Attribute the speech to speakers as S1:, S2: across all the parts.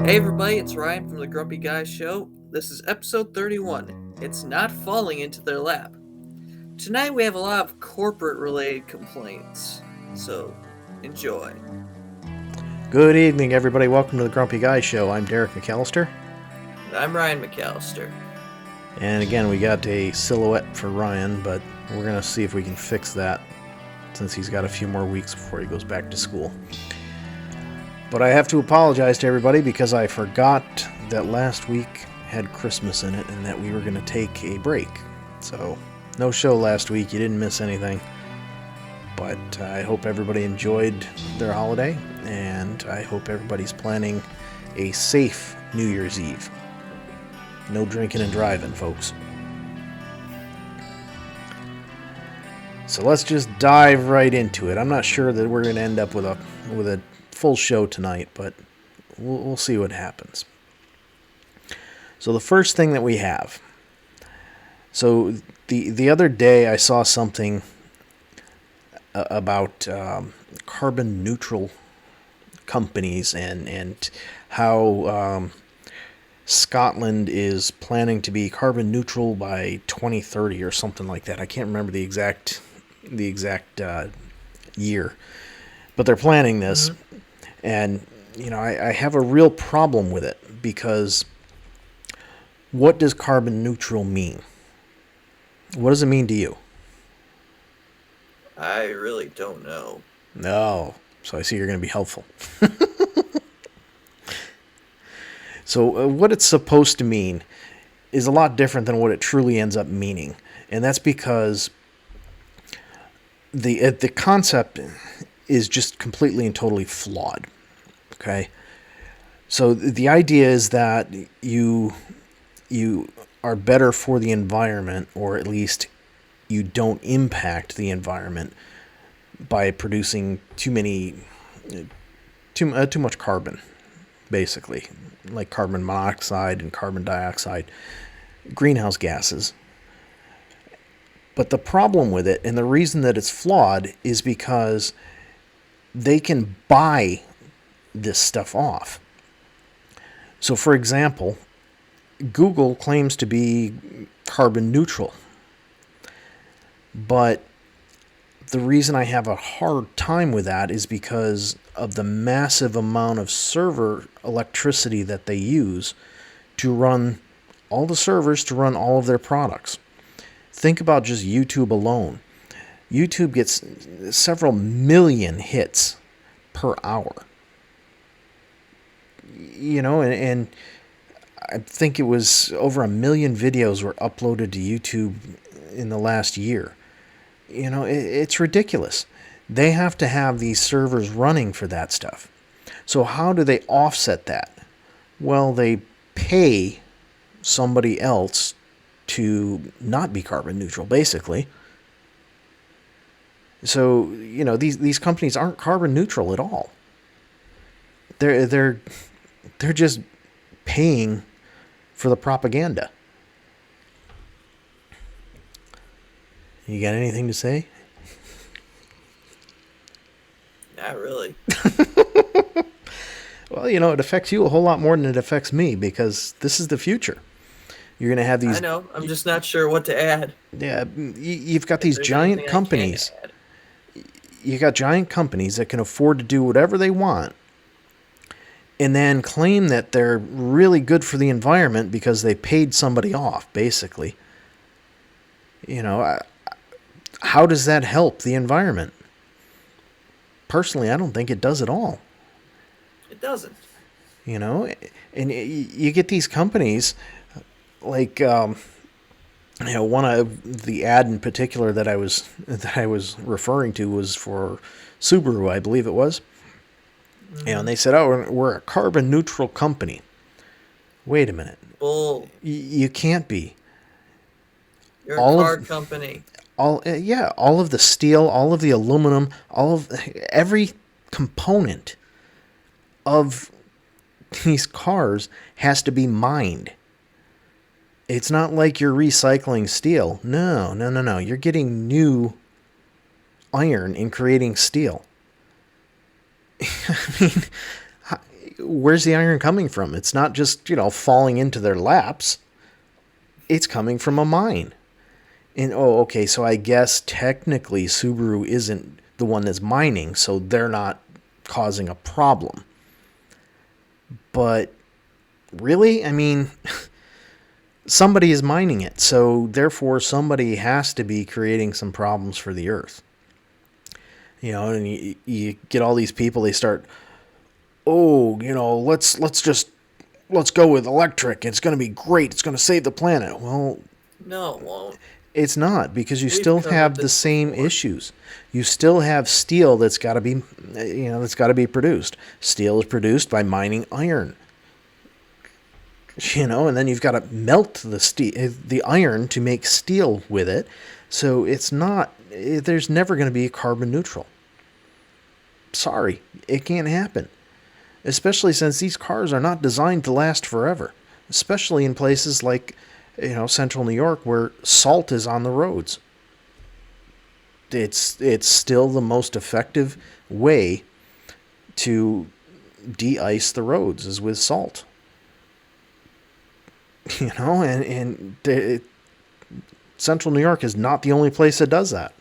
S1: Hey everybody, it's Ryan from the Grumpy Guys Show. This is episode 31. It's not falling into their lap. Tonight we have a lot of corporate related complaints, so enjoy.
S2: Good evening, everybody. Welcome to the Grumpy Guy Show. I'm Derek McAllister.
S1: And I'm Ryan McAllister.
S2: And again, we got a silhouette for Ryan, but we're going to see if we can fix that since he's got a few more weeks before he goes back to school. But I have to apologize to everybody because I forgot that last week had Christmas in it and that we were going to take a break. So, no show last week. You didn't miss anything. But I hope everybody enjoyed their holiday, and I hope everybody's planning a safe New Year's Eve. No drinking and driving, folks. So let's just dive right into it. I'm not sure that we're going to end up with a full show tonight, but we'll see what happens. So the first thing that we have. So the other day I saw something about carbon neutral companies and how Scotland is planning to be carbon neutral by 2030 or something like that. I can't remember the exact year, but they're planning this. Mm-hmm. And, you know, I have a real problem with it because what does carbon neutral mean? What does it mean to you?
S1: I really don't know.
S2: No. So I see you're going to be helpful. So what it's supposed to mean is a lot different than what it truly ends up meaning. And that's because the concept is just completely and totally flawed. Okay? So the idea is that you are better for the environment, or at least you don't impact the environment by producing too much carbon, basically, like carbon monoxide and carbon dioxide, greenhouse gases. But the problem with it, and the reason that it's flawed, is because they can buy this stuff off. So, for example, Google claims to be carbon neutral. But the reason I have a hard time with that is because of the massive amount of server electricity that they use to run all the servers to run all of their products. Think about just YouTube alone. YouTube gets several million hits per hour. You know, and I think it was over 1 million videos were uploaded to YouTube in the last year. You know, it's ridiculous. They have to have these servers running for that stuff. So how do they offset that? Well, they pay somebody else to not be carbon neutral, basically. So, you know, these companies aren't carbon neutral at all. They're just paying for the propaganda. You got anything to say?
S1: Not really.
S2: Well, you know, it affects you a whole lot more than it affects me because this is the future. You're going to have these...
S1: I know. I'm just not sure what to add.
S2: Yeah, you've got these giant companies. You got giant companies that can afford to do whatever they want and then claim that they're really good for the environment because they paid somebody off, basically. You know, how does that help the environment? Personally, I don't think it does at all.
S1: It doesn't.
S2: You know, and you get these companies like, you know, one of the ad in particular that I was referring to was for Subaru, I believe it was. Mm-hmm. And they said, "Oh, we're a carbon neutral company." Wait a minute.
S1: Bull.
S2: You can't be.
S1: You're a car company.
S2: All of the steel, all of the aluminum, every component of these cars has to be mined. It's not like you're recycling steel. No. You're getting new iron and creating steel. I mean, where's the iron coming from? It's not just, falling into their laps. It's coming from a mine. And, okay, so I guess technically Subaru isn't the one that's mining, so they're not causing a problem. But really? I mean, somebody is mining it, so therefore somebody has to be creating some problems for the earth. And you get all these people, they start, let's go with electric. It's going to be great. It's going to save the planet. Well,
S1: no, it won't.
S2: It's not, because you still have the same issues. You still have steel that's got to be, produced. Steel is produced by mining iron. And then you've got to melt the iron to make steel with it. So there's never going to be carbon neutral. Sorry, it can't happen. Especially since these cars are not designed to last forever. Especially in places like, central New York, where salt is on the roads. It's still the most effective way to de-ice the roads is with salt. Central New York is not the only place that does that.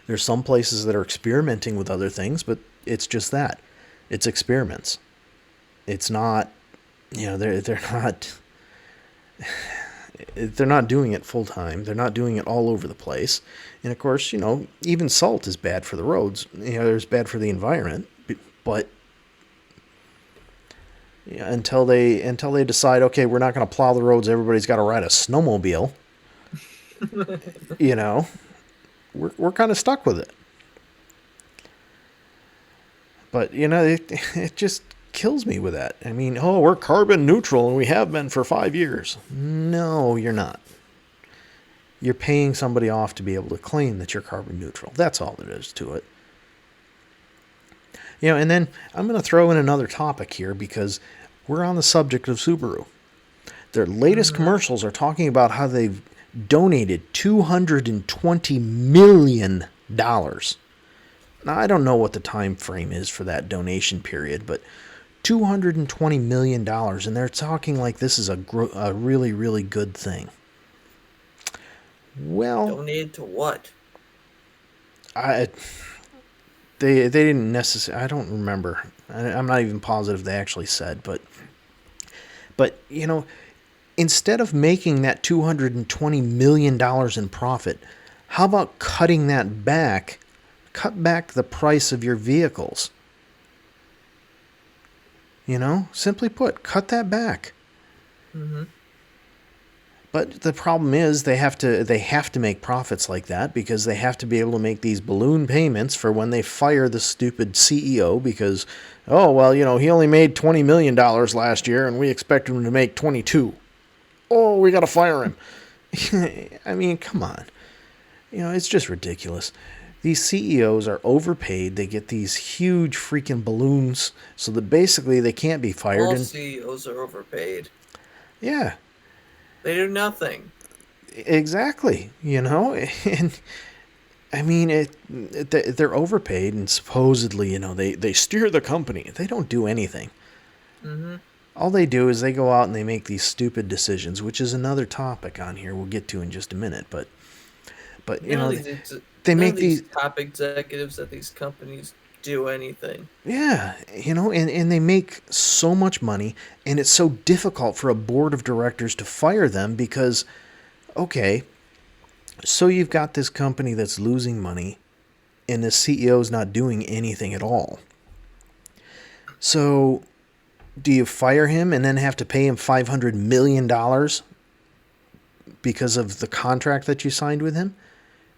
S2: There's some places that are experimenting with other things, but it's just that. It's experiments. It's not, they're not doing it full time. They're not doing it all over the place. And of course, even salt is bad for the roads. It's bad for the environment. But until they decide, okay, we're not going to plow the roads. Everybody's got to ride a snowmobile. We're kind of stuck with it. But it just kills me with that. I mean, we're carbon neutral and we have been for 5 years. No, you're not. You're paying somebody off to be able to claim that you're carbon neutral. That's all there is to it. And then I'm going to throw in another topic here because we're on the subject of Subaru. Their latest commercials are talking about how they've donated $220 million. Now, I don't know what the time frame is for that donation period, but $220 million, and they're talking like this is a really, really good thing. Well,
S1: donated to what?
S2: They didn't necessarily. I don't remember. I'm not even positive they actually said, but instead of making that $220 million in profit, how about cutting that back? Cut back the price of your vehicles. Simply put, cut that back. Mm-hmm. But the problem is they have to make profits like that because they have to be able to make these balloon payments for when they fire the stupid CEO because, he only made $20 million last year and we expect him to make 22. Oh, we got to fire him. I mean, come on. It's just ridiculous. These CEOs are overpaid. They get these huge freaking balloons so that basically they can't be fired.
S1: All CEOs are overpaid.
S2: Yeah.
S1: They do nothing.
S2: Exactly. And I mean, they're overpaid and supposedly, they steer the company. They don't do anything. Mm-hmm. All they do is they go out and they make these stupid decisions, which is another topic on here we'll get to in just a minute. But they make these
S1: top executives at these companies do anything.
S2: Yeah, and they make so much money, and it's so difficult for a board of directors to fire them because, okay, so you've got this company that's losing money, and the CEO's not doing anything at all. So, do you fire him and then have to pay him $500 million because of the contract that you signed with him?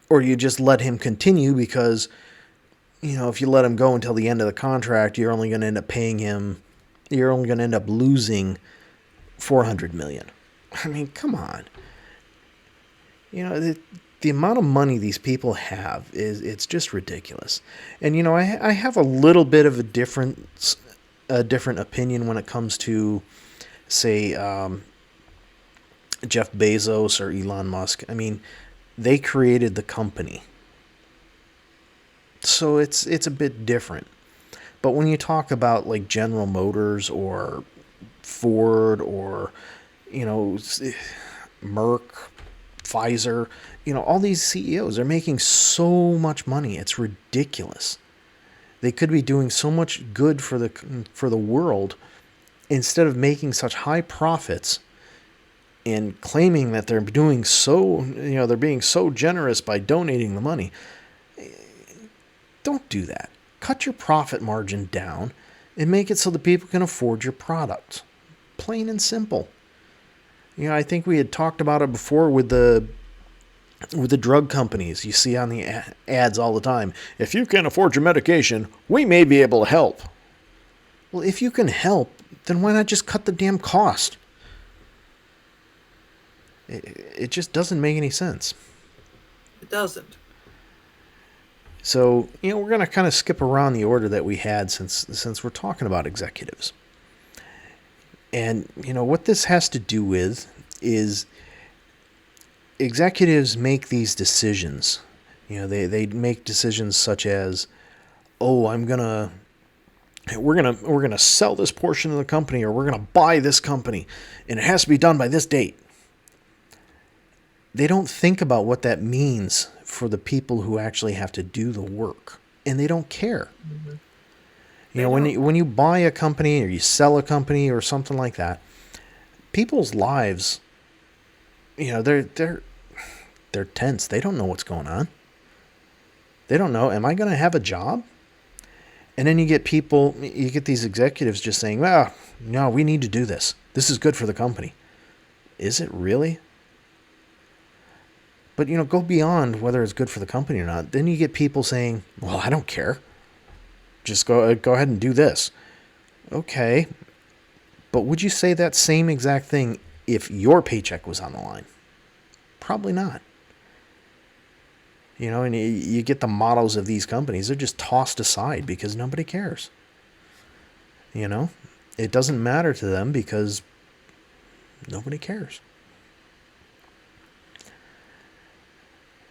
S2: Or do you just let him continue because, if you let him go until the end of the contract, you're only going to end up paying him, you're only going to end up losing $400 million. I mean, come on. The amount of money these people have it's just ridiculous. And, I have a little bit of a different opinion when it comes to, say, Jeff Bezos or Elon Musk. I mean, they created the company. So it's a bit different. But when you talk about like General Motors or Ford or, you know, Merck, Pfizer, you know, all these CEOs are making so much money. It's ridiculous. They could be doing so much good for the world instead of making such high profits and claiming that they're doing so, you know, they're being so generous by donating the money. Don't do that. Cut your profit margin down and make it so that people can afford your product. Plain and simple. You know, I think we had talked about it before with the drug companies. You see on the ads all the time, if you can't afford your medication, we may be able to help. Well, if you can help, then why not just cut the damn cost? It just doesn't make any sense.
S1: It doesn't.
S2: So, you know, we're going to kind of skip around the order that we had since we're talking about executives. And, you know, what this has to do with is executives make these decisions. You know, they make decisions such as, oh, we're gonna sell this portion of the company, or we're gonna buy this company, and it has to be done by this date. They don't think about what that means for the people who actually have to do the work, and they don't care. Mm-hmm. You know, when you buy a company or you sell a company or something like that, people's lives, you know, they're tense. They don't know what's going on. They don't know, am I going to have a job? And then you get these executives just saying, well, no, we need to do this. This is good for the company. Is it really? But, you know, go beyond whether it's good for the company or not. Then you get people saying, well, I don't care. Just go ahead and do this. Okay. But would you say that same exact thing if your paycheck was on the line? Probably not. You know, and you get the mottos of these companies. They're just tossed aside because nobody cares. You know, it doesn't matter to them because nobody cares.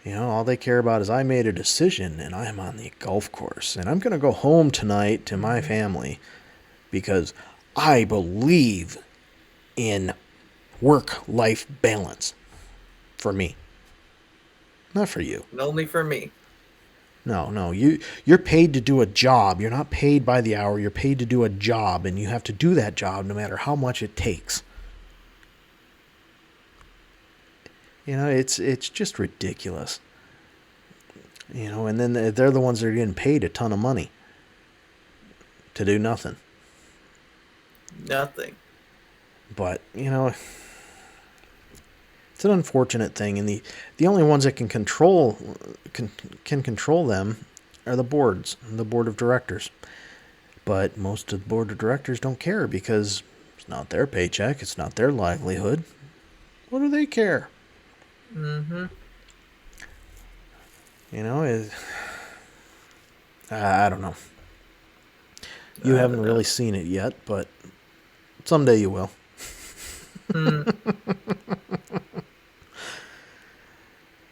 S2: You know, all they care about is I made a decision and I'm on the golf course and I'm going to go home tonight to my family because I believe in work-life balance for me. Not for you.
S1: Only for me.
S2: No. You're paid to do a job. You're not paid by the hour. You're paid to do a job, and you have to do that job no matter how much it takes. You know, it's just ridiculous. You know, and then they're the ones that are getting paid a ton of money to do nothing.
S1: Nothing.
S2: But, you know, it's an unfortunate thing, and the only ones that can control them are the board of directors. But most of the board of directors don't care because it's not their paycheck, it's not their livelihood. What do they care?
S1: Mm-hmm.
S2: You know, I don't know. You haven't really seen it yet, but someday you will.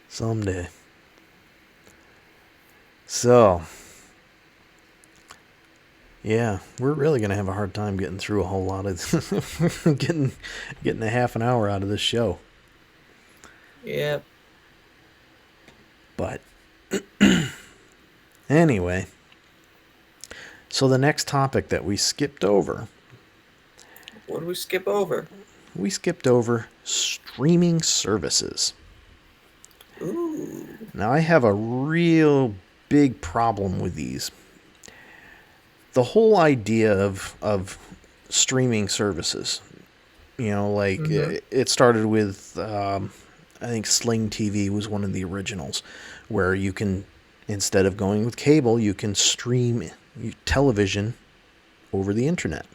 S2: Someday. So, yeah, we're really going to have a hard time getting through a whole lot of getting a half an hour out of this show.
S1: Yep.
S2: But anyway, so the next topic that we skipped over.
S1: What did we skip over?
S2: We skipped over streaming services.
S1: Ooh.
S2: Now, I have a real big problem with these. The whole idea of streaming services, you know, like it started with, I think Sling TV was one of the originals, where you can, instead of going with cable, you can stream television over the internet.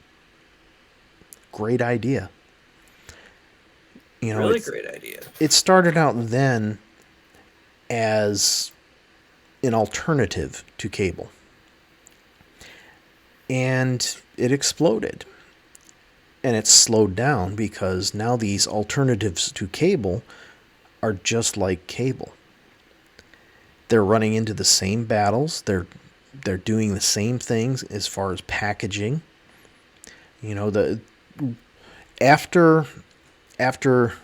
S2: Great idea. You know,
S1: really great idea.
S2: It started out then as an alternative to cable. And it exploded. And it's slowed down because now these alternatives to cable are just like cable. They're running into the same battles. They're They're doing the same things as far as packaging. You know, the after after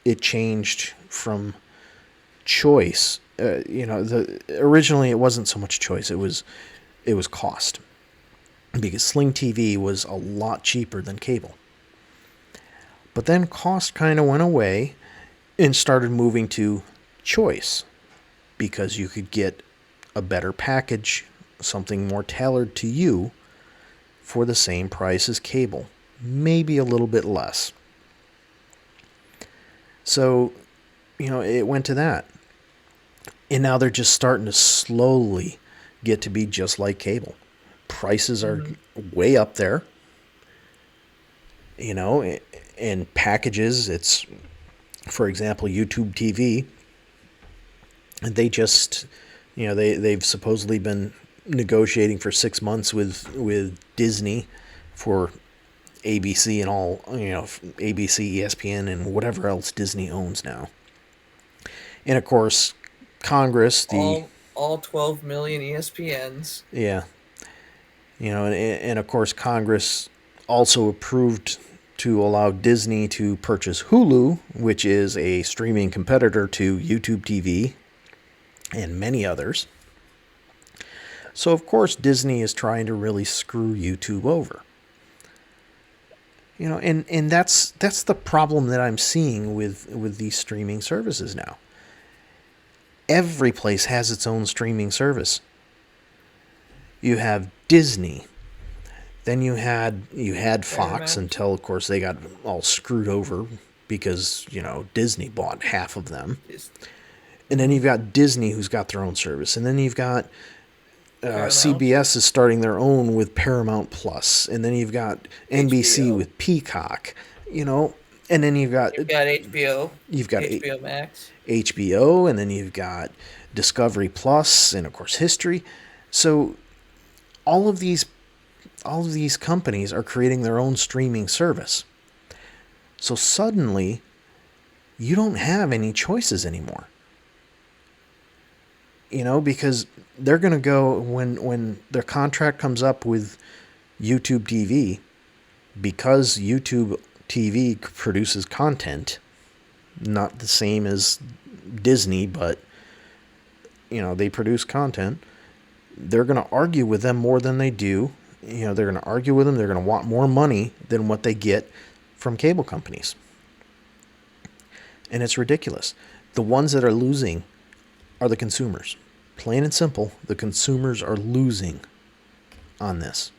S2: it changed from choice, the originally it wasn't so much choice, it was cost, because Sling TV was a lot cheaper than cable. But then cost kind of went away and started moving to choice, because you could get a better package, something more tailored to you for the same price as cable, maybe a little bit less. So, it went to that. And now they're just starting to slowly get to be just like cable. Prices are way up there. And packages, it's, for example, YouTube TV. They just, they've supposedly been negotiating for 6 months with Disney for ABC and all, ABC, ESPN, and whatever else Disney owns now. And of course, Congress,
S1: all 12 million ESPNs.
S2: Yeah. And of course, Congress also approved to allow Disney to purchase Hulu, which is a streaming competitor to YouTube TV and many others. So, of course, Disney is trying to really screw YouTube over. And that's the problem that I'm seeing with these streaming services now. Every place has its own streaming service. You have Disney. Then you had Fox, until, of course, they got all screwed over because, Disney bought half of them. And then you've got Disney, who's got their own service. And then you've got CBS is starting their own with Paramount Plus. And then you've got NBC
S1: HBO.
S2: with Peacock. And then you've got
S1: HBO.
S2: You've got
S1: HBO Max.
S2: HBO, and then you've got Discovery Plus, and of course History. So all of these companies are creating their own streaming service. So suddenly you don't have any choices anymore. Because they're going to go, when their contract comes up with YouTube TV, because YouTube TV produces content, not the same as Disney, but they produce content. They're going to argue with them more than they do. They're going to argue with them. They're going to want more money than what they get from cable companies. And it's ridiculous. The ones that are losing are the consumers. Plain and simple, the consumers are losing on this.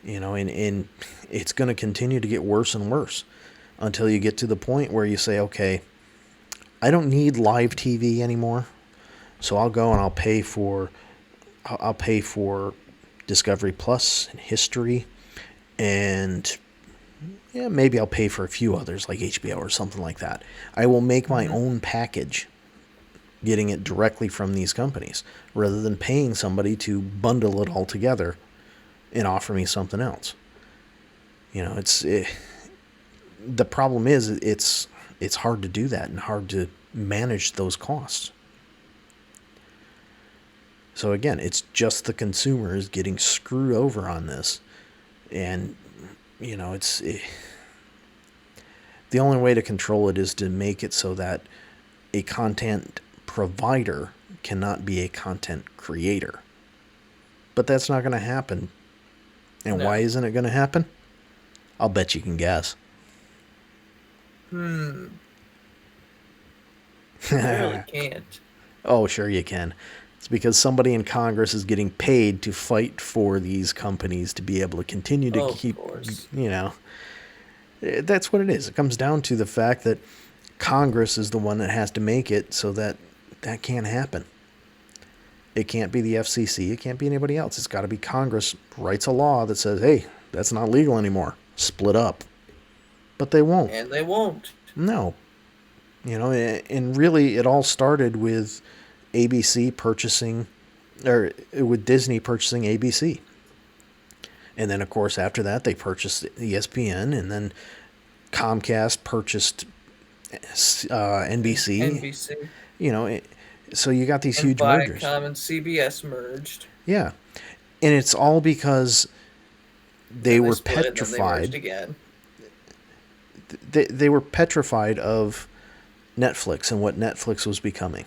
S2: And it's going to continue to get worse and worse until you get to the point where you say, okay, I don't need live TV anymore, so I'll go and I'll pay for Discovery Plus and History, and maybe I'll pay for a few others like HBO or something like that. I will make my own package, getting it directly from these companies, rather than paying somebody to bundle it all together and offer me something else. The problem is it's hard to do that and hard to manage those costs. So again, it's just the consumers getting screwed over on this. And, the only way to control it is to make it so that a content provider cannot be a content creator. But that's not going to happen. And why isn't it going to happen? I'll bet you can guess.
S1: I really can't.
S2: Oh, sure you can. It's because somebody in Congress is getting paid to fight for these companies to be able to continue to keep, That's what it is. It comes down to the fact that Congress is the one that has to make it so that can't happen. It can't be the FCC. It can't be anybody else. It's got to be Congress writes a law that says, hey, that's not legal anymore. Split up. But they won't.
S1: And they won't.
S2: No. And really it all started with ABC purchasing, or with Disney purchasing ABC. And then, of course, after that, they purchased ESPN, and then Comcast purchased NBC.
S1: NBC.
S2: So you got these
S1: And
S2: huge mergers.
S1: Viacom and CBS merged.
S2: Yeah. And it's all because they
S1: Then they
S2: were
S1: split, and then they merged
S2: petrified.
S1: again.
S2: They were petrified of Netflix and what Netflix was becoming.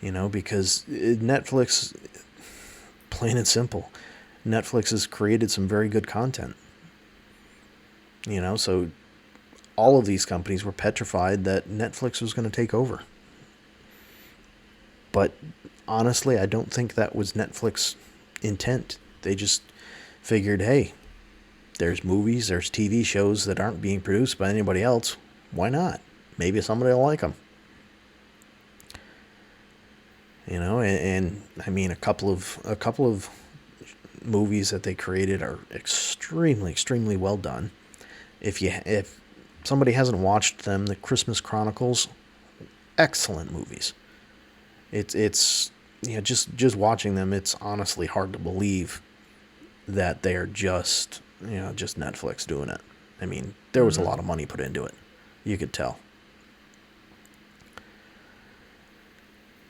S2: Because Netflix, plain and simple, Netflix has created some very good content. So all of these companies were petrified that Netflix was going to take over. But honestly, I don't think that was Netflix's intent. They just figured, hey, there's movies, there's TV shows that aren't being produced by anybody else. Why not? Maybe somebody will like them. And I mean, a couple of movies that they created are extremely well done. If somebody hasn't watched them, the Christmas Chronicles, excellent movies. It's just watching them, it's honestly hard to believe that they are just Netflix doing it. I mean, there was a lot of money put into it. You could tell.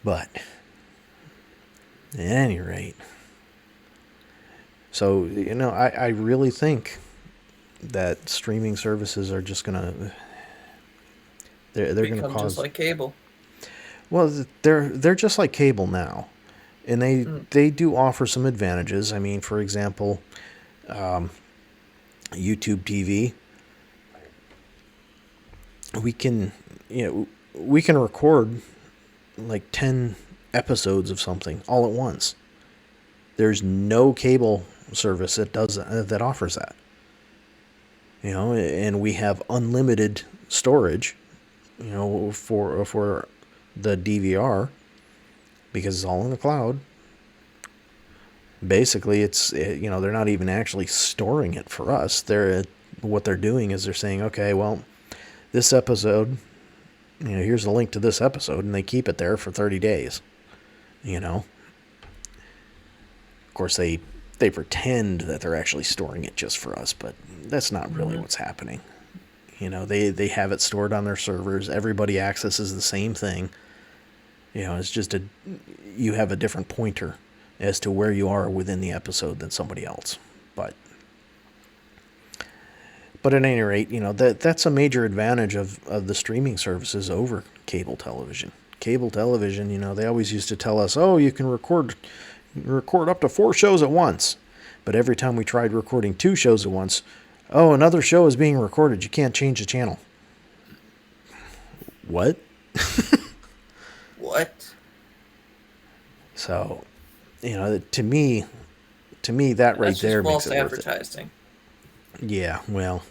S2: But at any rate, so I really think that streaming services are just gonna they're gonna
S1: Become
S2: cause,
S1: just like cable.
S2: well, they're just like cable now, and they do offer some advantages. I mean, for example, YouTube TV, we can record like 10 episodes of something all at once. There's no cable service that offers that. And we have unlimited storage, for the DVR, because it's all in the cloud. Basically, they're not even actually storing it for us. What they're doing is they're saying, okay, well, this episode, here's the link to this episode, and they keep it there for 30 days. Of course, they pretend that they're actually storing it just for us, but that's not really what's happening. They have it stored on their servers. Everybody accesses the same thing. It's just you have a different pointer as to where you are within the episode than somebody else. But at any rate, that's a major advantage of the streaming services over cable television. Cable television, they always used to tell us, oh, you can record up to 4 shows at once. But every time we tried recording 2 shows at once, oh, another show is being recorded. You can't change the channel. What?
S1: What?
S2: So, to me, that right there makes it worth it.
S1: Advertising.
S2: Yeah, well,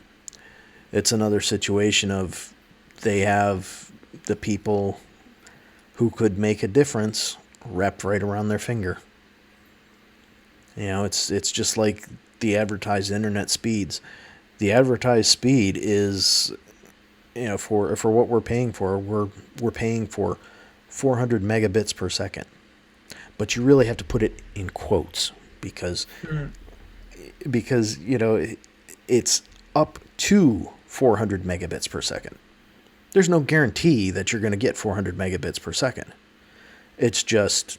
S2: it's another situation of they have the people who could make a difference wrapped right around their finger. It's just like the advertised internet speeds. The advertised speed is, for what we're paying for, we're paying for 400 megabits per second. But you really have to put it in quotes because it's up to 400 megabits per second. There's no guarantee that you're going to get 400 megabits per second. It's just,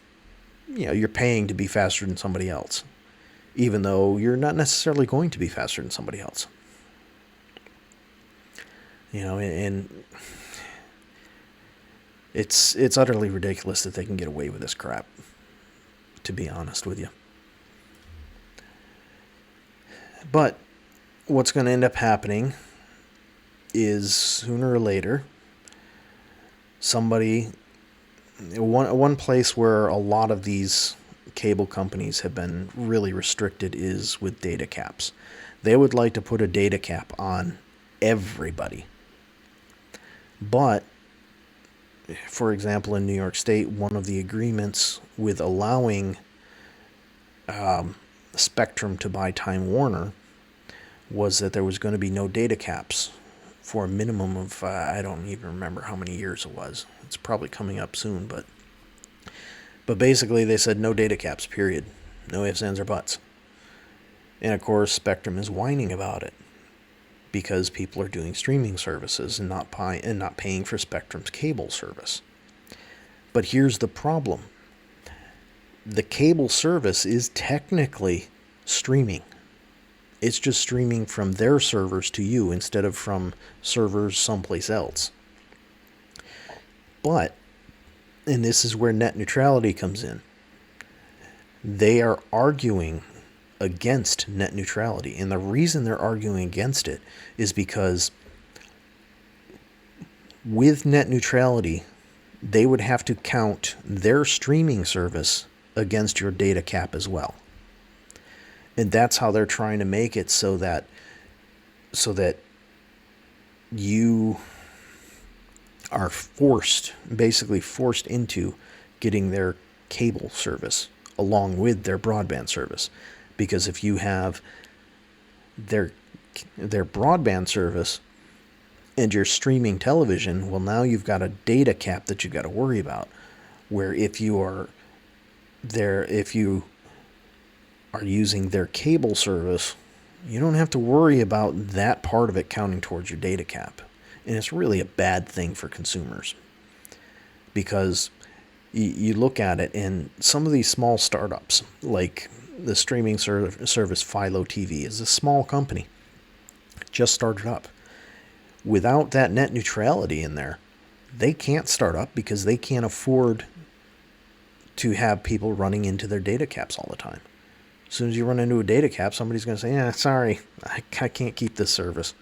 S2: you're paying to be faster than somebody else, even though you're not necessarily going to be faster than somebody else. And it's utterly ridiculous that they can get away with this crap, to be honest with you. But what's going to end up happening is sooner or later, one place where a lot of these cable companies have been really restricted is with data caps. They would like to put a data cap on everybody. But, for example, in New York State, one of the agreements with allowing Spectrum to buy Time Warner was that there was going to be no data caps for a minimum of, I don't even remember how many years it was. It's probably coming up soon, but basically they said no data caps, period. No ifs, ands, or buts. And of course, Spectrum is whining about it because people are doing streaming services and not paying for Spectrum's cable service. But here's the problem. The cable service is technically streaming. It's just streaming from their servers to you instead of from servers someplace else. But, and this is where net neutrality comes in, they are arguing against net neutrality. And the reason they're arguing against it is because with net neutrality, they would have to count their streaming service against your data cap as well. And that's how they're trying to make it so that you are basically forced into getting their cable service along with their broadband service. Because if you have their broadband service and you're streaming television, well, now you've got a data cap that you got to worry about. Where if you are using their cable service, you don't have to worry about that part of it counting towards your data cap. And it's really a bad thing for consumers. Because you look at it, and some of these small startups, like the streaming service Philo TV, is a small company. Just started up. Without that net neutrality in there, they can't start up because they can't afford to have people running into their data caps all the time. As soon as you run into a data cap, somebody's going to say, yeah, sorry, I can't keep this service.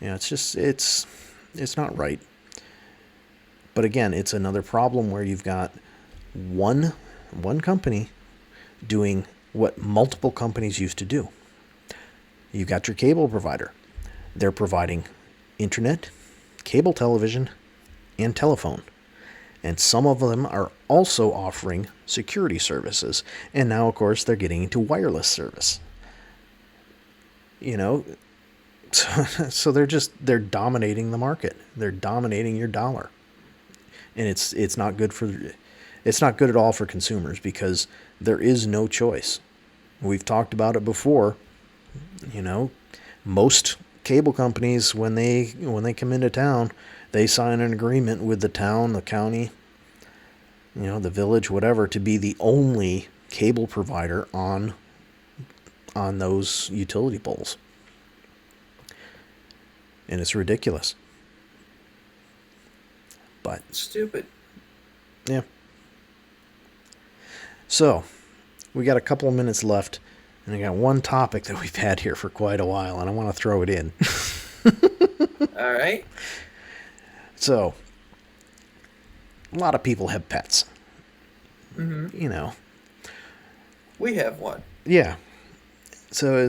S2: It's not right. But again, it's another problem where you've got one company doing what multiple companies used to do. You've got your cable provider. They're providing internet, cable television, and telephone. And some of them are also offering security services. And now, of course, they're getting into wireless service. So they're dominating the market. They're dominating your dollar. And it's not good at all for consumers because there is no choice. We've talked about it before. Most cable companies, when they come into town, they sign an agreement with the town, the county, the village, whatever, to be the only cable provider on those utility poles. And it's ridiculous. But
S1: stupid.
S2: Yeah. So, we got a couple of minutes left, and I got one topic that we've had here for quite a while, and I want to throw it in.
S1: All right.
S2: So, a lot of people have pets.
S1: Mm-hmm. We have one.
S2: Yeah. So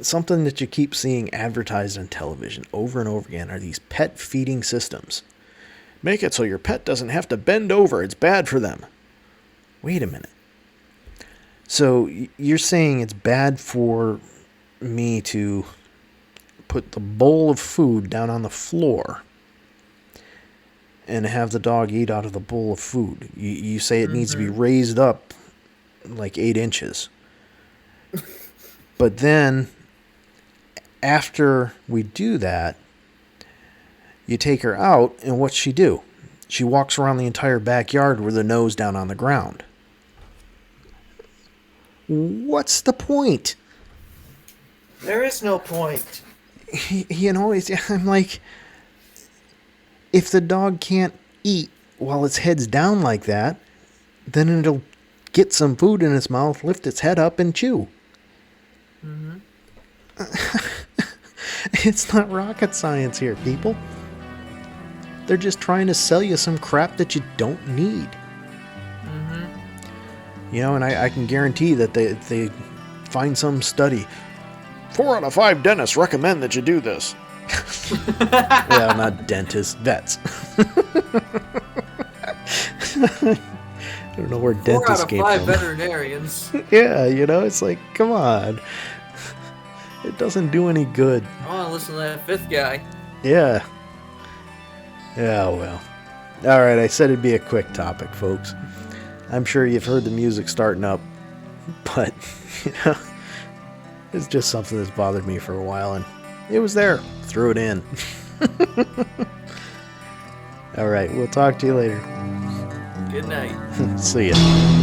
S2: something that you keep seeing advertised on television over and over again are these pet feeding systems. Make it so your pet doesn't have to bend over. It's bad for them. Wait a minute. So you're saying it's bad for me to put the bowl of food down on the floor and have the dog eat out of the bowl of food. You say it needs to be raised up like 8 inches. But then, after we do that, you take her out, and what's she do? She walks around the entire backyard with her nose down on the ground. What's the point?
S1: There is no point.
S2: I'm like, if the dog can't eat while its head's down like that, then it'll get some food in its mouth, lift its head up, and chew.
S1: Mm-hmm.
S2: It's not rocket science here, people. They're just trying to sell you some crap that you don't need.
S1: Mm-hmm.
S2: And I can guarantee that they find some study. 4 out of 5 dentists recommend that you do this. Well, not dentists, vets. I don't know where dentists came from.
S1: 4 out of 5 veterinarians.
S2: Yeah, it's like, come on. It doesn't do any good.
S1: I want to listen to that 5th guy.
S2: Yeah. Yeah, well. All right, I said it'd be a quick topic, folks. I'm sure you've heard the music starting up, but, it's just something that's bothered me for a while, and it was there. Threw it in. All right, we'll talk to you later.
S1: Good night.
S2: See ya.